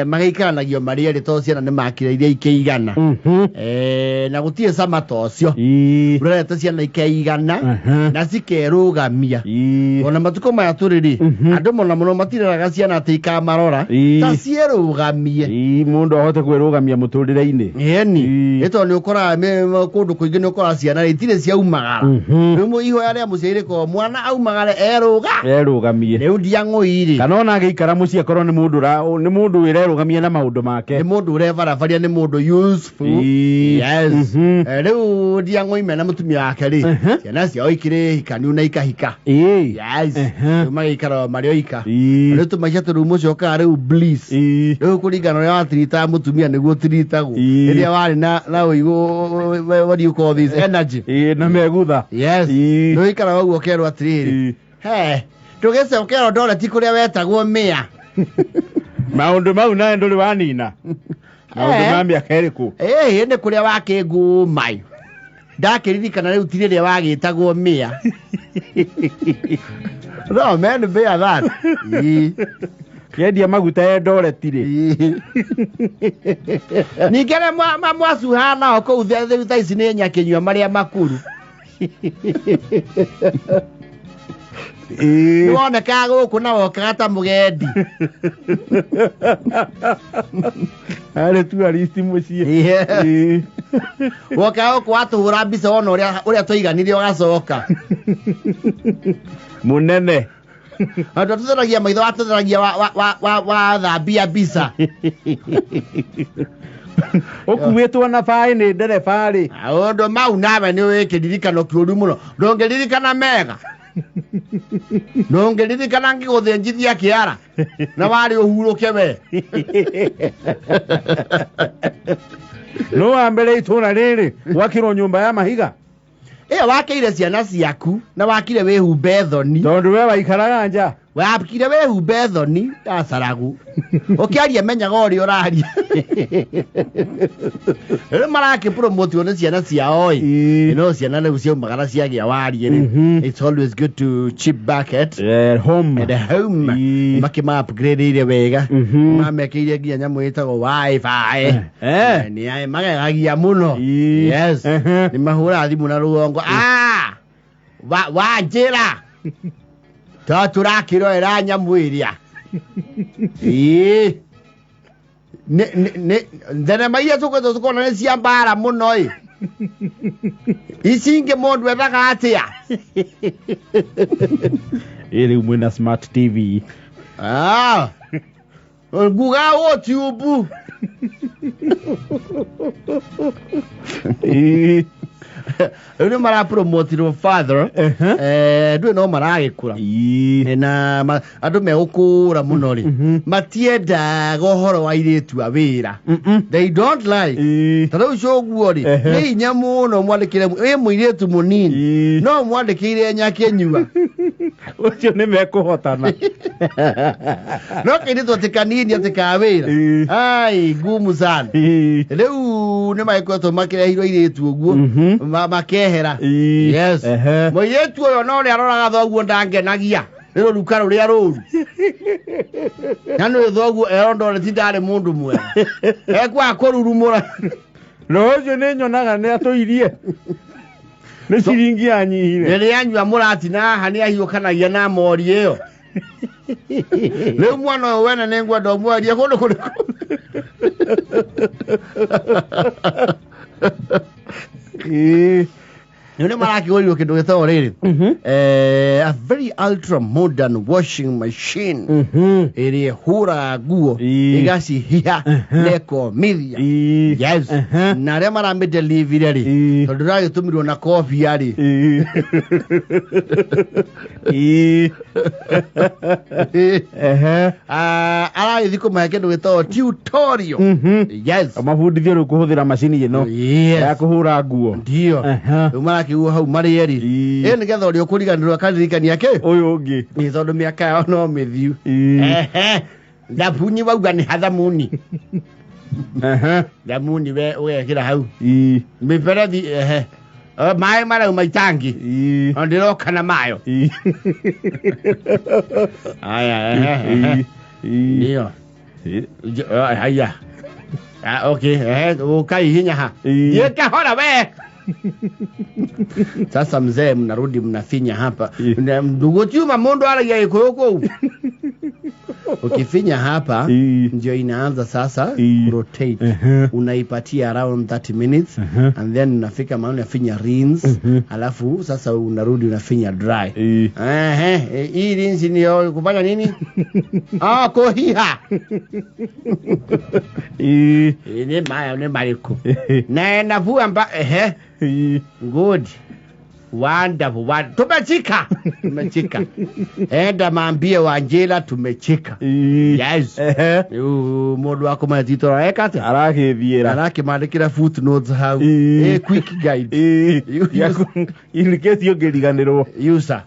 magaikanagio maria ri to ciana ni makire iria ikeigana na gutie sama tocio urete ciana ikeigana na cikerugamia ona matuko maya turiri andu mona muno matireraga ciana ati ikamarora ta cierugamie mundu ahote kwirugamia muturire-ini eni eto ni ukora kundu kuingi ni ukora ciana itire ciaumagara rimu iho yaria muciire ko mwana aumagara erugamie riu Ndinag'ui kana ona agikara mucie korwo ni mundu wirerugamia na maundu make ni mundu urevarabaria ni mundu useful yes riu Ndinag'ui mena mutumia wake ri ciana ciao ikire hikani na ikahika yes magikara mario ika riu tumaisha turumu coka riu bliss riu kuringana na watirita mutumia niguo tiritagwo iria wari na uigo what do you call this energy na megutha yes riu ikara uguo kerwo atiriri ndugicokera ndore ti kuria wetagwo mia maundu mau nae nduri wanina maundu ma miaka iriku ni kuria wakingumai ndakiririkana riu tiriria wagitagwo mia no man bear that yendia maguta endore tiri ningere mwasuhana o kou thutha ici ni nyakinyua maria makuru woneka guku na wokaga ta mugendi ari tu aristi mucie woka guku watuhura mbica wona uria twiganire ugacoka munene andu tutheragia maitho watutheragia wa thambia mbica okuwetwo na bai ni ndereba ri aundu mau nawe ni wikiririkano kiuru muno ndongeririkana mega ndongeririkana ngiguthinjithia kiara na wari uhuruke we no ambere ituna riri wakiro nyumba ya mahiga wakire ciana ciaku na wakire wihumbe thoni tondu we waikaraga nja wakire wihumbe thoni acaragu ukiaria menyaga uri uraria maraki promote ni ciana ciao no ciana riu ciaumagara ciagia warie it's always good to chip back at home makima upgrade ile wega mamekirie nginya nyamu itagwo wifi ni magagia muno yes ni mahura thimu na ruongo wanjira turakirorera nyamu iria thenema iria tukona ni cia mbara muno icingi mundu ethaga atia riu mwina smart tv nguga YouTube ni mara promote ro father ndu no maragikura na andu megukura muno ri matienda gohoro wa iritu awira they don't like taro coguo ri ni nya muno mwandikire mwiritu munini no mwandikire nyake nyua ucio ni mekuhotana no kindi tutikanini atikawira ai gumu sana riu ni maikweto makirehirwo iritu uguo makehera yes moyetu oyo no ri aroraga thoguo ndangenagia rero rukaro ria ruru nanu thoguo erondore tindare mundu mwe ekwa kururumura rojo ni nyonaga ni atoirie ni ciringi anyihire ni anyua murati na hani ahiukanagia na mori iyo leo mwana wena nengwa ndo mwaria kundu kundu Yone maraki wali kindu gitao riri a very ultra modern washing machine iri hura nguo igaci hiha leko mithia yes na re mara me delivery ri tondu ragitumirwo na coffee ari ara ithiko ma kindu gitao tutorial yes amabundithio ru kuhuthira machine ino ya kuhura nguo ndio kiuo hau marieri ni getha uri ukuriganirwa karirikania ke uyu ungi ni tondu miaka yao no mithiu thabuni wauga ni hathamuni thamuni we ugekira hau miberethi mai mara maitangi ndiroka na mayo aya ndio haya okay ukai hinya ha yeka hora we sasa mzee mnarudi mnafinya hapa ndugu chuma mondo ala ya iko ukifinya hapa ndio inaanza sasa rotate unaipatia around 30 minutes and then unafika mahali unafinya rinse alafu sasa unarudi unafinya dry hii rinse ni kufanya nini kohiha ni maya ni mariko na navua mba good wonderful tumechika enda maambie Wanjira tumechika yes modu wako matito raekate arakimandikira footnotes hau quick guide iliketi yogeriganirwo user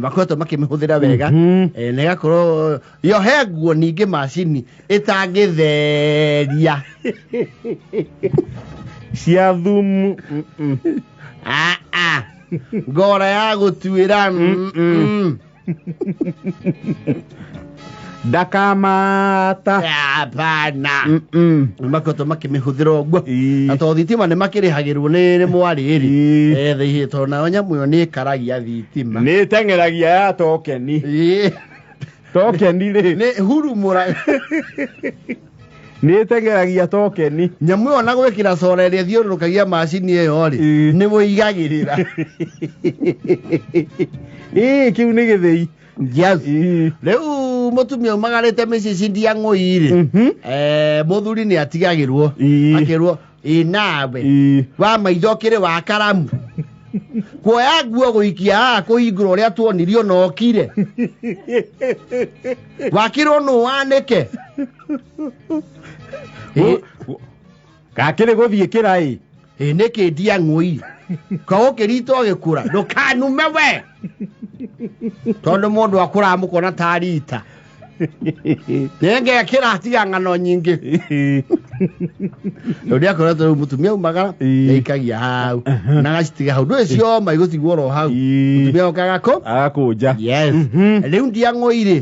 makoto makimihũthĩra wega negakorwo yo heguo ninge macini itangitheria cia thumu ngora ya gutuira ndakamata bana makoto makimihũthĩra ũguo na to thitima nĩ makĩrĩhagĩrwo nĩ mwarĩrĩ thĩhĩ to na nyamũ yo nĩ karagia thitima nĩ tengeragia ya tokeni tokeni nĩ hurumũra nĩ tengeragia tokeni nyamũ yo na gwĩkĩra solar ĩrĩa thiũrũrũkagia macini ĩyo rĩ nĩ mũigagĩrĩra kiu nĩ gĩthĩi yes rĩu mũtumia umagarĩte mĩcici Ndinag'ui rĩ mũthuri nĩ atigagĩrwo akĩrwo nawe wa maitho kĩrĩ wa karamu kuoya nguo gũikia kũhingũra ũrĩa tuonirio na okire wakirwo nũ wanĩke gakĩrĩ gũthiĩ kĩraĩ nĩkĩ Ndinag'ui kaũkĩritwo gĩkũra ndũkanume we tondũ mũndũ akũra mũkona ta rita nenge kĩratiga ng'ano nyingĩ ndio akoretwo mũtumia umagara ikagia hau na gacitiga hau ndũĩ cioma igũtigwo ro hau mũtumia okagako agakũnja yes rĩu Ndinag'ui rĩ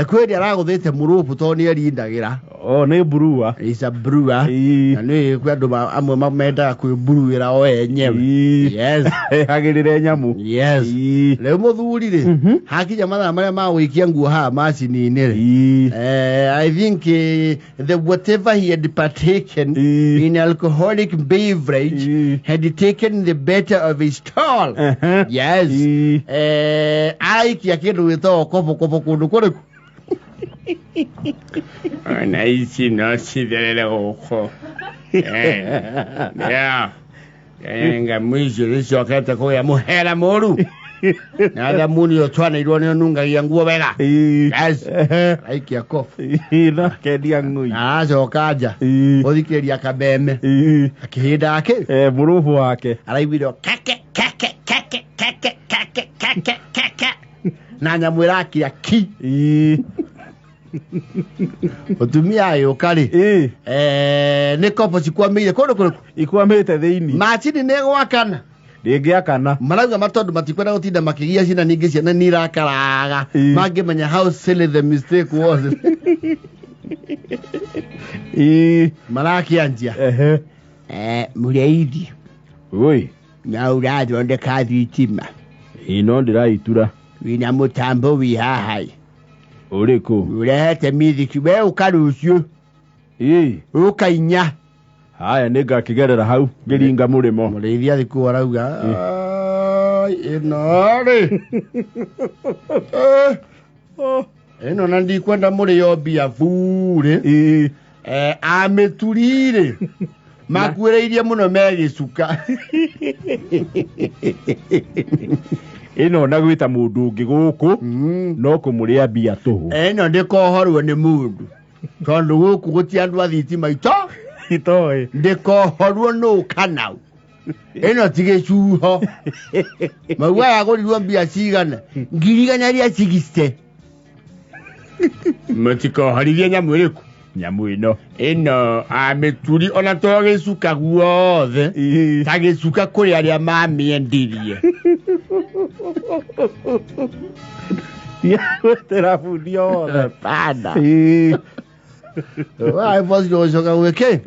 kwĩrĩ aragũthĩte mũrũbũ to nĩ erindagĩra nĩ brewer is a brewer na nĩ kwandũ amwe mamendaga kwĩburuĩra o enyewe yes agĩrĩre nyamũ yes rĩu mũthuri rĩ hakinya mathaa marĩa ma gũikia nguo haha macini-inĩ I think that whatever he had partaken in alcoholic beverage had taken the better of his stall. Yes. Aikia kĩndũ gĩtagwo kobokobo kũndũ kũrĩkũ na ici no citherere gũkũ nga mwicio rĩcokete kũgĩa mũhera mũru na thamuni yo twanĩirwo nĩ nungagia nguo wega yes aikia kofu na Ndinag'ui acoka nja ũthikĩrĩria kabeme akĩhĩnda ake mũrũbũ wake araiguire keke na nyamũ ĩrakĩa ki mũtumia yũka rĩ nĩ kobo cikwamĩire kũndũ kũrĩkũ ikwamĩte thĩinĩ macini nĩ gwakana ndĩngĩakana marauga matondu matikwenda gũtinda makĩgia ciana ningĩ ciana nĩ irakaraga mangĩmenya how silly the mistake was marakĩanjia mũrĩithi oi na ũrathondeka thitima no ndĩraitura wĩna mũtambo wĩ haha ũrĩkũ ũrehete mithiki we ũka rũciũ ũkainya haya nĩ ngakĩgerera hau ngĩringa mũrĩmo mũrĩithi athikũ arauga ĩno rĩ ĩno na ndikwenda mũrĩo mbia burĩ amĩturire makuĩrĩirie mũno megĩcuka ĩno na gwĩta mũndũ ũngĩ gũkũ no kũmũrĩa mbia tũhũ ĩno ndĩkohorwo nĩ mũndũ tondũ gũkũ gũti andũ a thitima itoĩ ndĩkohorwo nũ kanau ĩno ti gĩcuho maua yagũrirwo mbia cigana 60 mũtikohorithie nyamũ ĩrĩkũ nyamũ ĩno amĩturi ona to gĩcuka guothe ta gĩcuka kũrĩ arĩa mamĩendirie Gwetera bundi othe. Pana. Wai boss no coka weke.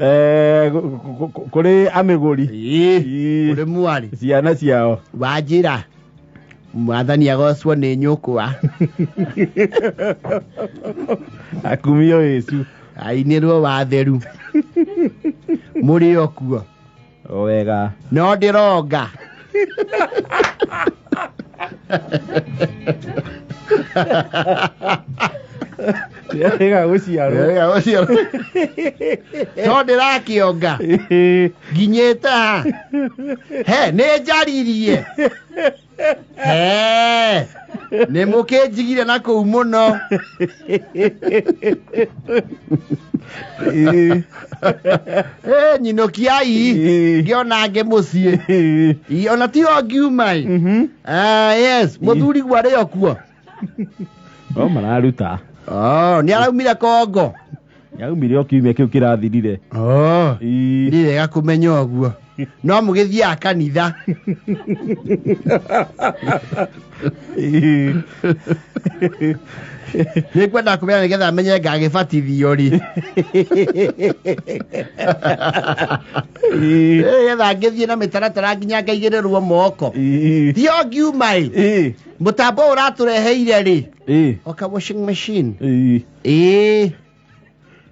Kuri amiguri. Kuri mwari. Ciana ciao. Wajira. Mwathani agocwo nĩ nyũkwa. Akumio Yesu. Ainĩrwo watheru. Mũrĩ o kuo. Wega. No ndĩronga. Wega gũciarwo. No ndĩrakĩonga. Nginyĩte ha. He nĩ njaririe. He nĩ mũkĩnjigire na kũu mũno. Nyinũkiai ngĩona ngĩ mũciĩ. Ona ti o ngiumai. Yes, mũthuri gwarĩ o kuo. O mararuta. Nĩ araumire Kongo. Nĩaumire o kiumia kĩu kĩrathirire. Nĩ wega kũmenya ũguo. No mũgĩthiaga kanitha. Nĩ kwenda kũmenya nĩgetha menye ngagĩbatithio rĩ. Nĩgetha ngĩthiĩ na mĩtaratara nginya ngaigĩrĩrwo moko. Ti o ngiuma ĩ. Mũtambo ũratũreheire rĩ. Oka washing machine.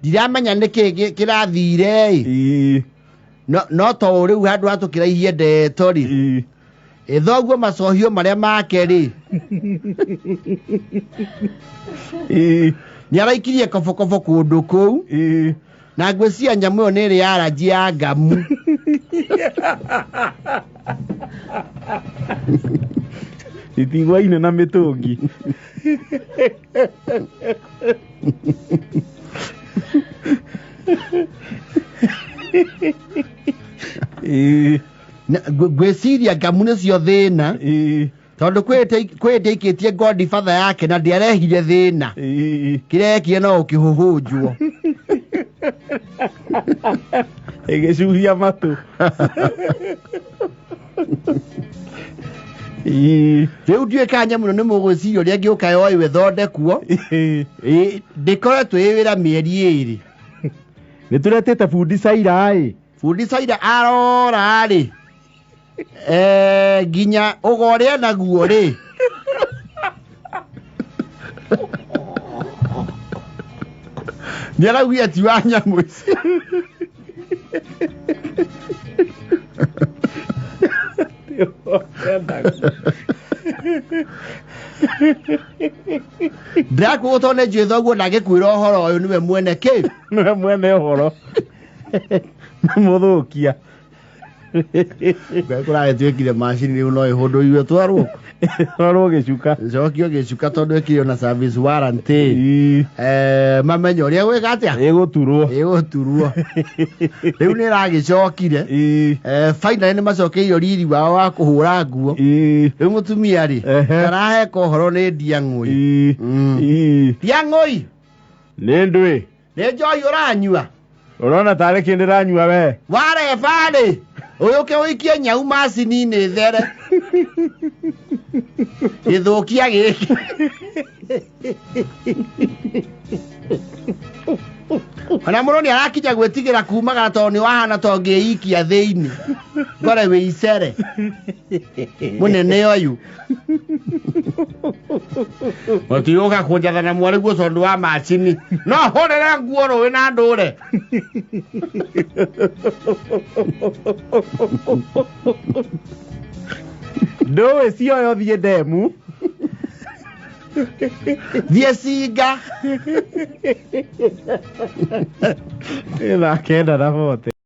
Ndiramenya nĩkĩ kĩrathire ĩ. No to rĩu handũ hatũkĩraihie ndeto rĩ. Thoguo macohio marĩa make rĩ. Nĩ araikirie kobokobo kũndũ kũu. Na ngwĩciria nyamũ ĩyo nĩ ĩrĩ aranji ya ngamu. Itigwaine na mĩtũngi. Ngwĩciria ngamu nĩcio thĩna. Tondũ kwĩndĩkĩtie ngodi batha yake na ndĩarehire thĩna. Kĩrekire no ũkĩhũhũnjwo. Ĩgĩcuhia matũ. Rĩu ndiũĩ kana nyamũ ĩno nĩ mũgwĩciria ũrĩa ngĩũka yoĩ thondekuo. Ndĩkoretwo ĩ wĩra mĩeri ĩrĩ. Nĩtũretete bundi Saira ĩ. Bundi Saira arora rĩ. Nginya ũgore naguo rĩ. Nĩ araugia ti wa nyamũ ici. Ndakũgũtwo nĩ njũĩ thoguo ndangĩkwĩra ũhoro ũyũ nĩwe mwene kĩ. Nĩwe mwene ũhoro. Mũthũkia. Kũragĩtuĩkire macini rĩu no ĩhũndũirwo twarwo. Twarwo gĩcuka. Cokio gĩcuka tondũ ĩkĩrĩ na service warranty. Mamenye ũrĩa gwĩka atĩa. Ĩgũturwo. Rĩu nĩ ĩragĩcokire. Finally nĩ macokeirio riri wao wa kũhũra nguo. Rĩu mũtumia rĩ. Karaheka ũhoro nĩ Ndinag'ui. Ndinag'ui. Nĩ ndũĩ. Nĩ njohi ũranyua. Ũrona tarĩ kĩndũ ranyua we. Wareba rĩ. Ũyũke ũikie nyau macini-inĩ there. Gĩthũkia gĩkĩ. Ona mũno nĩ arakinya gwĩtigĩra kumagara tondũ nĩ wahana to ngĩikia thĩinĩ. Ngore wĩ icere. Mũnene ũyũ. Mũtiũka kũnjathana mwarĩguo tondũ wa macini. No hũrĩre nguo rũĩ na ndũre. Ndũĩ cioyo thiĩ ndemu. Thiĩ cinga. Ĩna kenda na bote.